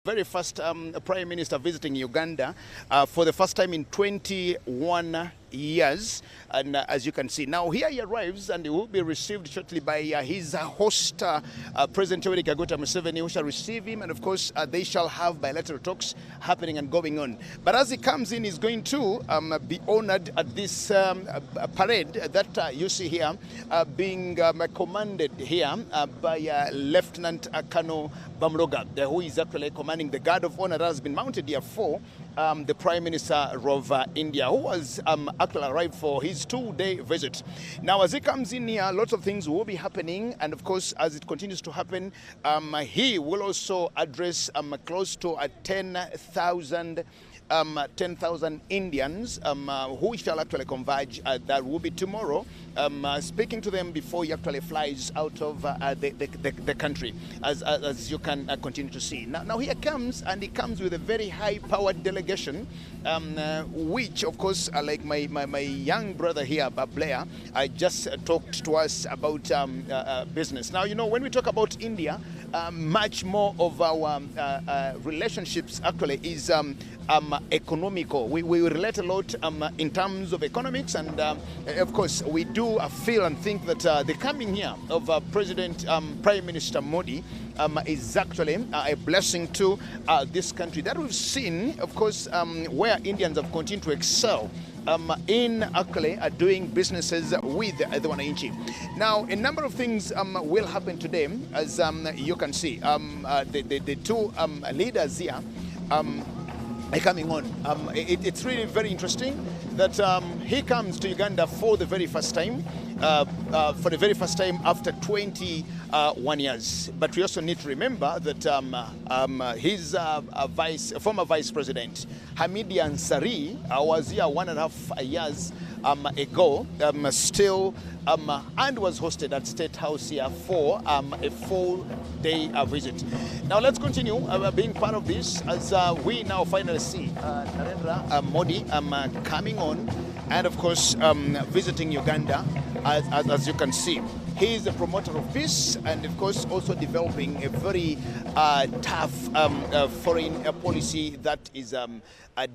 Very first Prime Minister visiting Uganda for the first time in 21 years. And as you can see, now here he arrives and he will be received shortly by his host, President Museveni, who shall receive him. And of course, they shall have bilateral talks happening and going on. But as he comes in, he's going to be honored at this parade that you see here being commanded here by Lieutenant Colonel Bamroga, who is actually commanding the guard of honor that has been mounted here for the Prime Minister of India, who was actually arrived for his 2-day visit. Now, as he comes in here, lots of things will be happening, and of course, as it continues to happen, he will also address close to 10,000 Indians who shall actually converge. That will be tomorrow, speaking to them before he actually flies out of the country, as you can continue to see. Now here comes, and he comes with a very high-powered delegation, which, of course, like my young brother here, Blair, just talked to us about business. Now, you know, when we talk about India, much more of our relationships actually is economical. We relate a lot in terms of economics, and of course we do feel and think that the coming here of President Prime Minister Modi is actually a blessing to this country that we've seen, of course, where Indians have continued to excel in actually doing businesses with the wananchi. Now, a number of things will happen today, as you can see. The two leaders here are coming on. It's really very interesting that he comes to Uganda for the very first time. After 21 years. But we also need to remember that his former Vice President, Hamidi Ansari, was here 1.5 years ago, still, and was hosted at State House here for a full-day visit. Now let's continue being part of this as we now finally see Narendra Modi coming on, and of course visiting Uganda. As you can see, he is a promoter of peace, and of course also developing a very tough foreign policy that is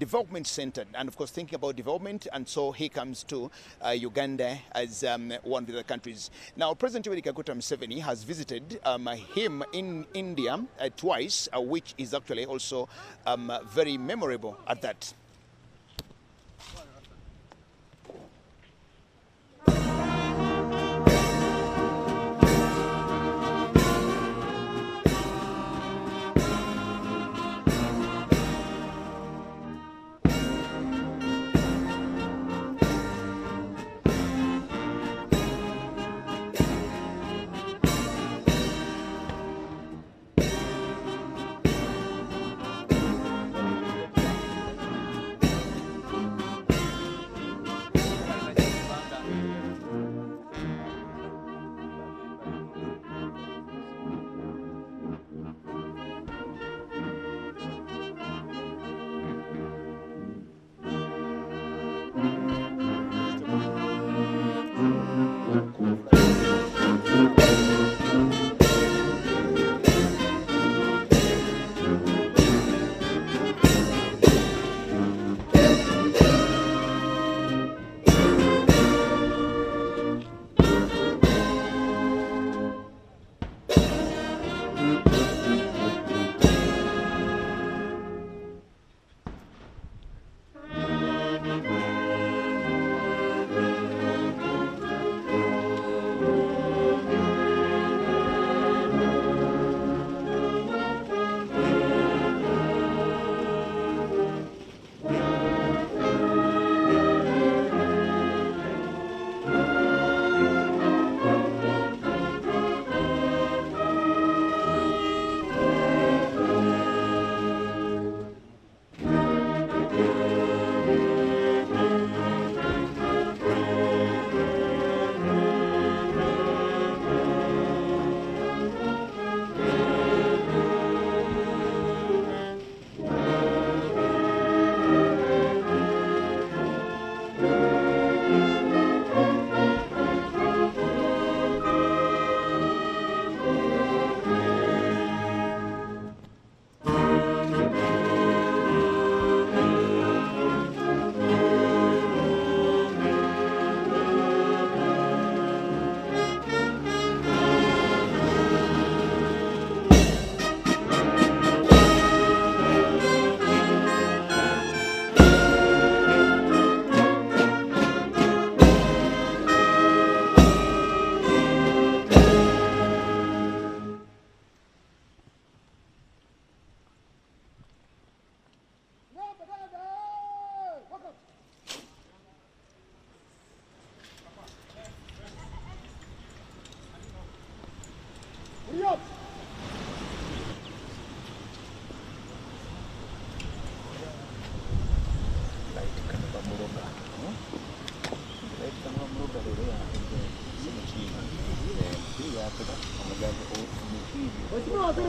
development centered, and of course thinking about development. And so he comes to Uganda as one of the countries. Now, President Museveni has visited him in India twice, which is actually also very memorable at that.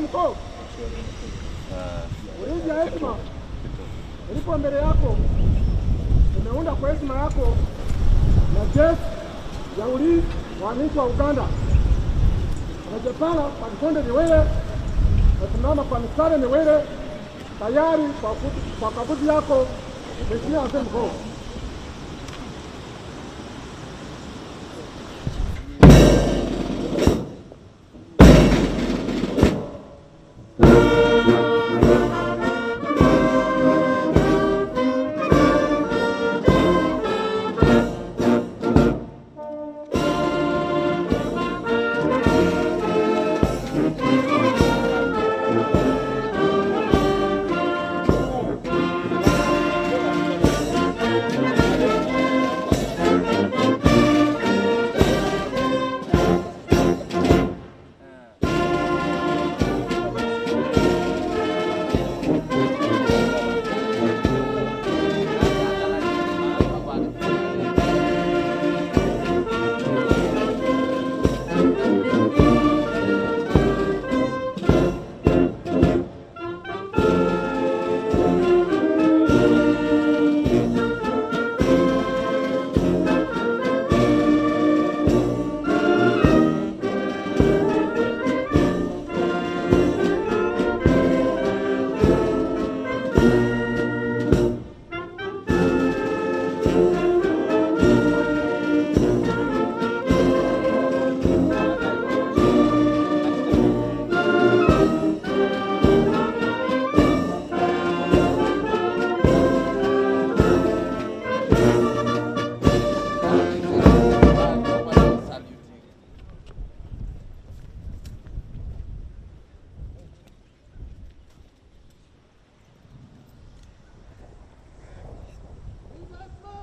mkuu. Ulinzi ya heshima ilipo mbele yako, umeunda kwa heshima yako na jeshi ya ulinzi wa wananchi wa Uganda. Unajipanga kwa vikonde viwili, unasimama kwa mistari miwili tayari kwa kabuti yako. Mheshimiwa Waziri Mkuu.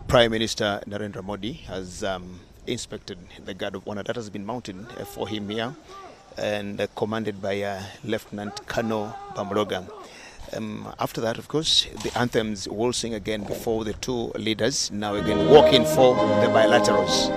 Prime Minister Narendra Modi has inspected the guard of honor that has been mounted for him here, and commanded by Lieutenant Colonel Bamroga. After that, of course, the anthems will sing again before the two leaders, now again walking for the bilaterals.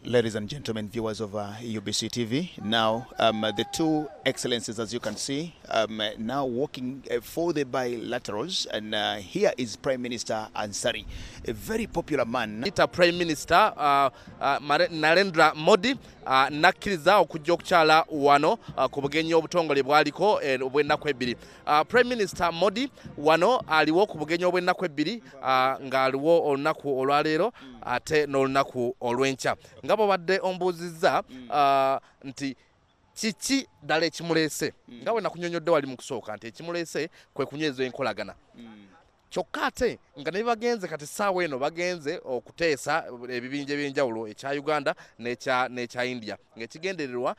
Ladies and gentlemen, viewers of UBC TV, now the two excellencies, as you can see, now walking for the bilaterals, and here is Prime Minister Ansari, a very popular man. Prime Minister Narendra Modi nakkiriza okujja okukyala wano ku bugenyi obutongole bwaliko obw'ennaku ebbiri. Prime Minister Modi wano aliwo ku bugenyi obw'ennaku ebbiri ng'aliwo olunaku olwaleero ate n'olunaku olw'enkya. Nga bw'obadde ombuuzizza nti kiki ddala ekimuleese, nga bwe nakunyonyodde wali mu kusooka nti ekimuleese kwe kunyweza enkolagana. Kyokka ate nga ne bagenze kati ssaawa eno bagenze okuteesa ebibinja ebyenjawulo ekya Uganda n'ekya India ng'ekigendererwa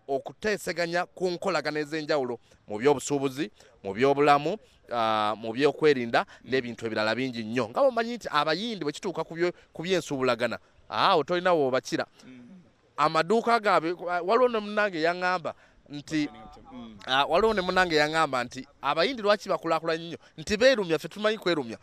okuteeseganya ku nkolagana ez'enjawulo mu by'obusuubuzi, mu by'obulamu, mu byokwerinda n'ebintu ebirala bingi nnyo. Nga bw'omanyi nti abayindi bwe kituuka ku by'ensuubulagana otolina woobakira. Amaduuka gaabwe waliwo ne munnange yaŋŋamba nti nti abayindi lwaki bakulaakulanye nnyo nti beerumya ffe tumanyi kwerumya.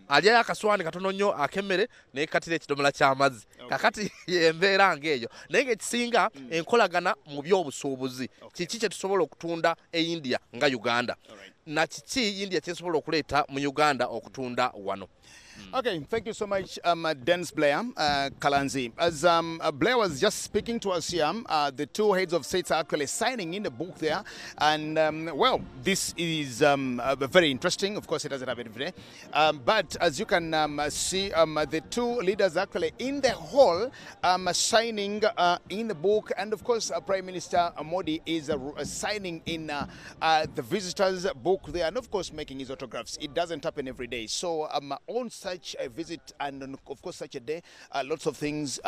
Alyayo akaswani katono nnyo ak'emmere n'ekatira ekidomola ky'amazzi. Kakati y'embeera ng'eyo. Naye ng'ekisinga enkolagana mu by'obusuubuzi. Kiki kye tusobola okutunda e India nga Uganda? Na kiki India kyesobola okuleeta mu Uganda okutunda wano? Okay, thank you so much, Dennis Blair, Kalanzi. As Blair was just speaking to us here, the two heads of states are actually signing in the book there. And, well, this is very interesting. Of course, it doesn't happen every day. But as you can see, the two leaders actually in the hall signing in the book. And, of course, Prime Minister Modi is signing in the visitors' book there. And, of course, making his autographs. It doesn't happen every day. So, on such a visit and of course such a day, lots of things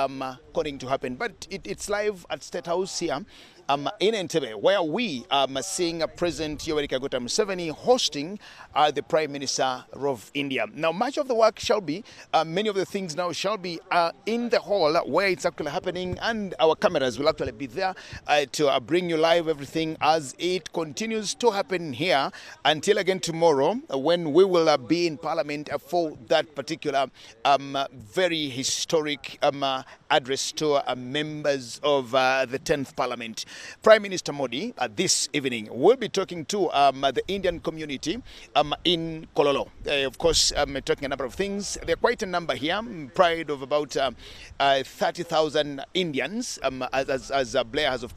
going to happen. But it's live at State House here in Entebbe, where we are seeing President Museveni hosting the Prime Minister of India. Now, much of the work shall be, many of the things now shall be in the hall where it's actually happening, and our cameras will actually be there to bring you live everything as it continues to happen here until again tomorrow when we will be in Parliament for that particular very historic address to members of the 10th Parliament. Prime Minister Modi this evening will be talking to the Indian community in Kololo. Of course, talking a number of things. There are quite a number here, pride of about 30,000 Indians, as Blair has of